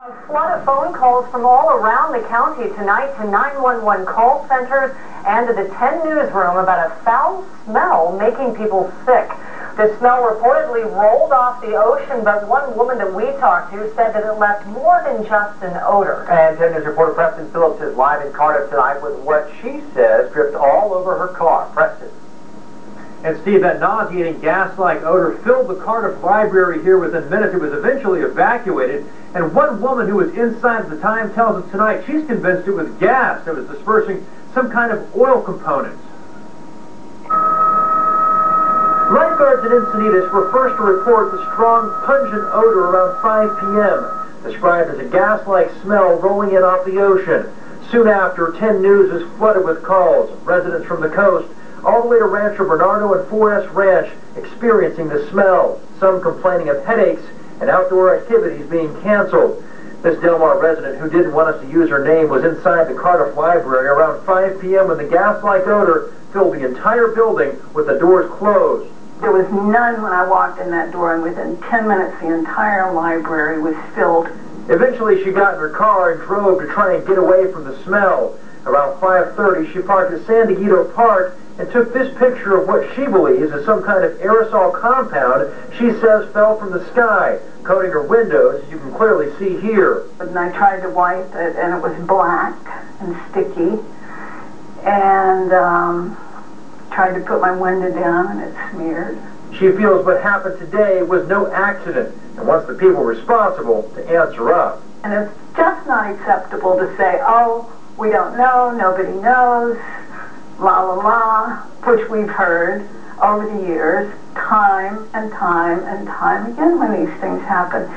A flood of phone calls from all around the county tonight to 911 call centers and to the 10 newsroom about a foul smell making people sick. The smell reportedly rolled off the ocean, but one woman that we talked to said that it left more than just an odor. And 10 News reporter Preston Phillips is live in Cardiff tonight with what she says dripped all over her car. Preston. And Steve, that nauseating gas-like odor filled the Cardiff library here within minutes. It was eventually evacuated, and one woman who was inside at the time tells us tonight she's convinced it was gas that was dispersing some kind of oil components. Lifeguards at Encinitas were first to report the strong, pungent odor around 5 p.m., described as a gas-like smell rolling in off the ocean. Soon after, 10 News was flooded with calls. Residents from the coast all the way to Rancho, Bernardo, and 4S Ranch experiencing the smell, some complaining of headaches and outdoor activities being canceled. This Del Mar resident, who didn't want us to use her name, was inside the Cardiff library around 5 p.m. when the gas-like odor filled the entire building with the doors closed. There was none when I walked in that door, and within 10 minutes the entire library was filled. Eventually she got in her car and drove to try and get away from the smell. Around 5:30 she parked at San Diego Park and took this picture of what she believes is some kind of aerosol compound she says fell from the sky, coating her windows, as you can clearly see here. And I tried to wipe it, and it was black and sticky, and tried to put my window down, and it smeared. She feels what happened today was no accident and wants the people responsible to answer up. And it's just not acceptable to say, oh, we don't know, nobody knows, la la la, which we've heard over the years, time and time and time again when these things happen.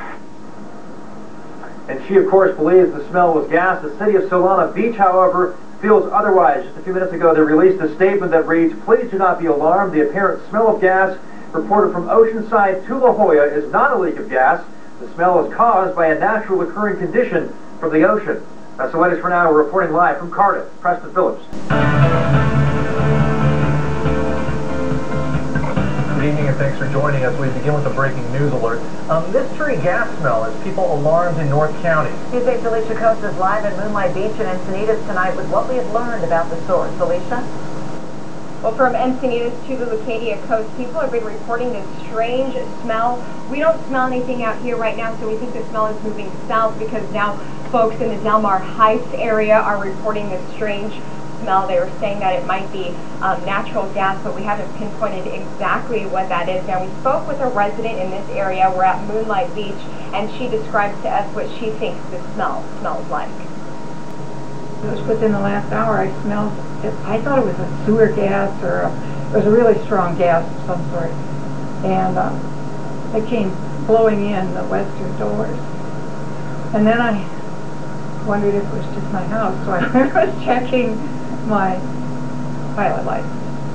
And she, of course, believes the smell was gas. The city of Solana Beach, however, feels otherwise. Just a few minutes ago, they released a statement that reads, "Please do not be alarmed. The apparent smell of gas reported from Oceanside to La Jolla is not a leak of gas. The smell is caused by a natural occurring condition from the ocean." That's the latest for now. We're reporting live from Cardiff. Preston Phillips. Good evening and thanks for joining us. We begin with a breaking news alert. A mystery gas smell has people alarmed in North County. News 8's Alicia Coates is live at Moonlight Beach in Encinitas tonight with what we have learned about the source. Alicia? Well, from Encinitas to the Lucadia coast, people have been reporting this strange smell. We don't smell anything out here right now, so we think the smell is moving south because now folks in the Del Mar Heights area are reporting this strange smell. They were saying that it might be natural gas, but we haven't pinpointed exactly what that is. Now, we spoke with a resident in this area. We're at Moonlight Beach, and she describes to us what she thinks the smell smells like. It was within the last hour I smelled it. I thought it was a sewer gas or it was a really strong gas of some sort. And it came blowing in the western doors. And then I wondered if it was just my house, so I was checking my pilot light,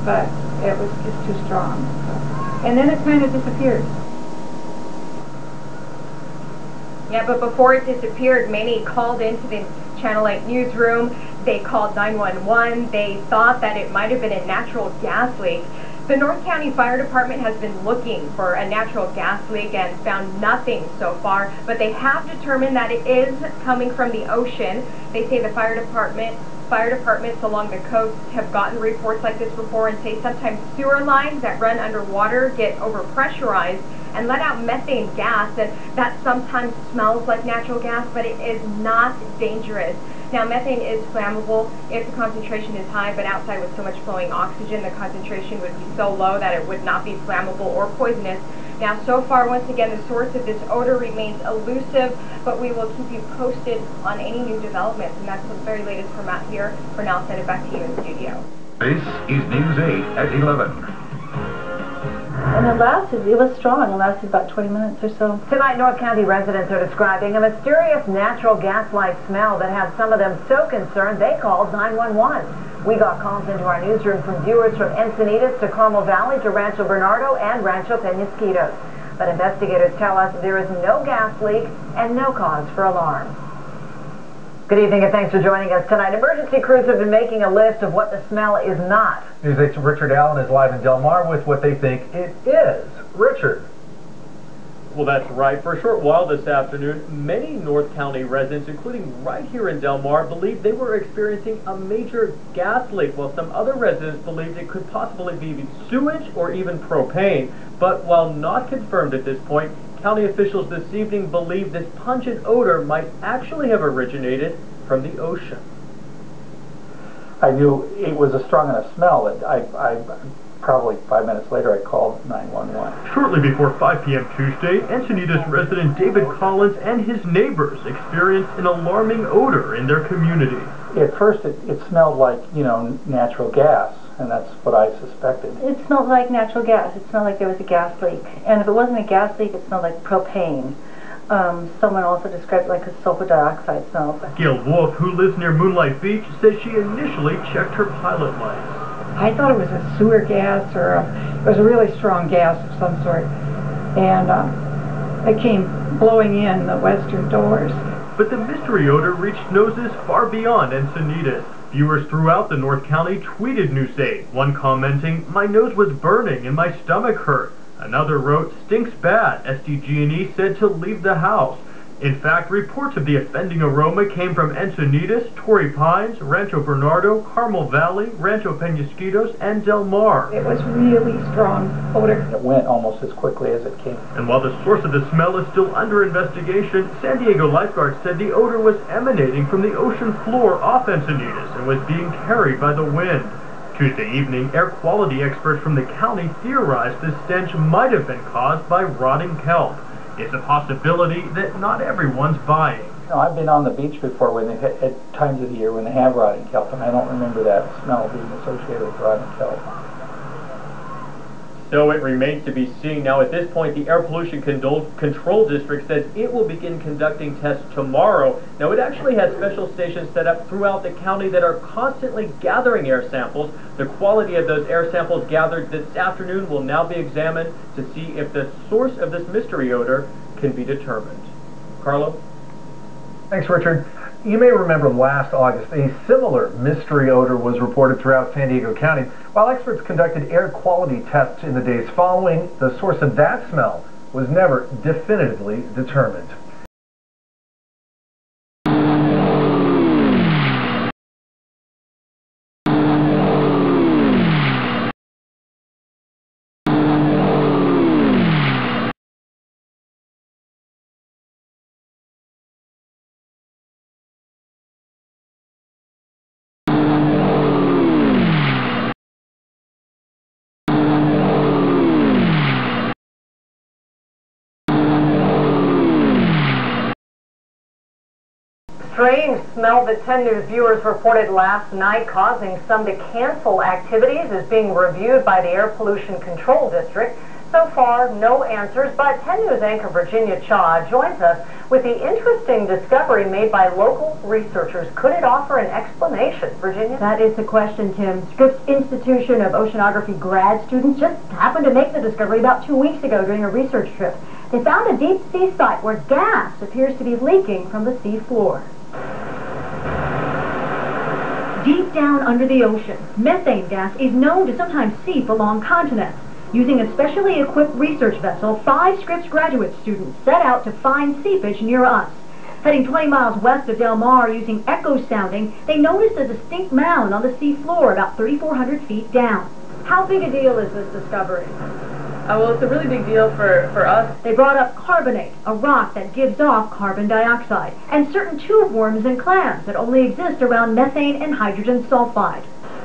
but it was just too strong. So. And then it kind of disappeared. Yeah, but before it disappeared, many called into the Channel 8 newsroom. They called 911. They thought that it might have been a natural gas leak. The North County Fire Department has been looking for a natural gas leak and found nothing so far, but they have determined that it is coming from the ocean. They say the fire departments along the coast have gotten reports like this before and say sometimes sewer lines that run underwater get overpressurized and let out methane gas, and that sometimes smells like natural gas, but it is not dangerous. Now, methane is flammable if the concentration is high, but outside with so much flowing oxygen, the concentration would be so low that it would not be flammable or poisonous. Now, so far, once again, the source of this odor remains elusive, but we will keep you posted on any new developments, and that's the very latest from out here. For now, I'll send it back to you in studio. This is News 8 at 11. And it was strong. It lasted about 20 minutes or so. Tonight, North County residents are describing a mysterious natural gas-like smell that had some of them so concerned they called 911. We got calls into our newsroom from viewers from Encinitas to Carmel Valley to Rancho Bernardo and Rancho Penasquitos. But investigators tell us there is no gas leak and no cause for alarm. Good evening and thanks for joining us tonight. Emergency crews have been making a list of what the smell is not. News 8's Richard Allen is live in Del Mar with what they think it is. Richard. Well, that's right. For a short while this afternoon, many North County residents, including right here in Del Mar, believed they were experiencing a major gas leak, while some other residents believed it could possibly be sewage or even propane. But while not confirmed at this point, county officials this evening believe this pungent odor might actually have originated from the ocean. I knew it was a strong enough smell that I probably 5 minutes later I called 911. Shortly before 5 p.m. Tuesday, Encinitas resident David Collins and his neighbors experienced an alarming odor in their community. At first it smelled like, natural gas, and that's what I suspected. It smelled like natural gas. It smelled like there was a gas leak. And if it wasn't a gas leak, it smelled like propane. Someone also described it like a sulfur-dioxide smell. Gail Wolf, who lives near Moonlight Beach, says she initially checked her pilot lights. I thought it was a sewer gas or it was a really strong gas of some sort. And it came blowing in the western doors. But the mystery odor reached noses far beyond Encinitas. Viewers throughout the North County tweeted News 8, one commenting, "My nose was burning and my stomach hurt." Another wrote, "Stinks bad. SDGE said to leave the house." In fact, reports of the offending aroma came from Encinitas, Torrey Pines, Rancho Bernardo, Carmel Valley, Rancho Penasquitos, and Del Mar. It was really strong odor. It went almost as quickly as it came. And while the source of the smell is still under investigation, San Diego lifeguards said the odor was emanating from the ocean floor off Encinitas and was being carried by the wind. Tuesday evening, air quality experts from the county theorized the stench might have been caused by rotting kelp. It's a possibility that not everyone's buying. I've been on the beach before when at times of the year when they have rotting kelp, and I don't remember that smell being associated with rotting kelp. So it remains to be seen. Now, at this point, the Air Pollution Control District says it will begin conducting tests tomorrow. Now, it actually has special stations set up throughout the county that are constantly gathering air samples. The quality of those air samples gathered this afternoon will now be examined to see if the source of this mystery odor can be determined. Carlo? Thanks, Richard. You may remember last August, a similar mystery odor was reported throughout San Diego County. While experts conducted air quality tests in the days following, the source of that smell was never definitively determined. Strange smell that 10 News viewers reported last night, causing some to cancel activities, is being reviewed by the Air Pollution Control District. So far, no answers, but 10 News anchor Virginia Cha joins us with the interesting discovery made by local researchers. Could it offer an explanation, Virginia? That is the question, Tim. Scripps Institution of Oceanography grad students just happened to make the discovery about 2 weeks ago during a research trip. They found a deep sea site where gas appears to be leaking from the sea floor. Deep down under the ocean, methane gas is known to sometimes seep along continents. Using a specially equipped research vessel, 5 Scripps graduate students set out to find seepage near us. Heading 20 miles west of Del Mar using echo sounding, they noticed a distinct mound on the sea floor about 3,400 feet down. How big a deal is this discovery? Well, it's a really big deal for us. They brought up carbonate, a rock that gives off carbon dioxide, and certain tube worms and clams that only exist around methane and hydrogen sulfide.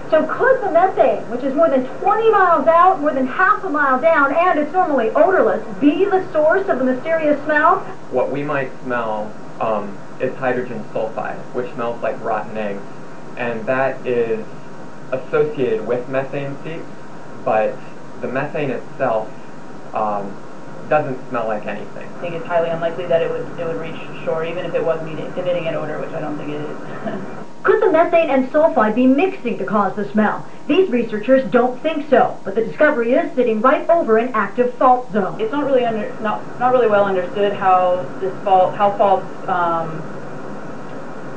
So could the methane, which is more than 20 miles out, more than half a mile down, and it's normally odorless, be the source of the mysterious smell? What we might smell is hydrogen sulfide, which smells like rotten eggs. And that is associated with methane seeps, but the methane itself doesn't smell like anything. I think it's highly unlikely that it would reach shore, even if it was emitting an odor, which I don't think it is. Could the methane and sulfide be mixing to cause the smell? These researchers don't think so, but the discovery is sitting right over an active fault zone. It's not really not really well understood how faults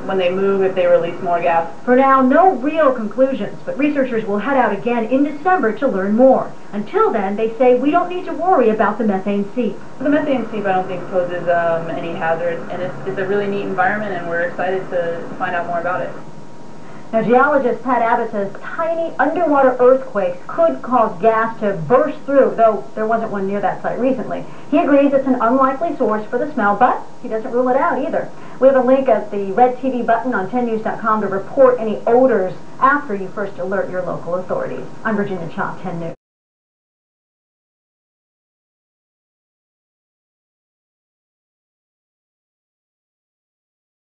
when they move, if they release more gas. For now, no real conclusions, but researchers will head out again in December to learn more. Until then, they say we don't need to worry about the methane seep. The methane seep I don't think poses any hazard, and it's a really neat environment, and we're excited to find out more about it. Now, geologist Pat Abbott says tiny underwater earthquakes could cause gas to burst through, though there wasn't one near that site recently. He agrees it's an unlikely source for the smell, but he doesn't rule it out either. We have a link at the red TV button on 10news.com to report any odors after you first alert your local authorities. I'm Virginia Chop, 10 News.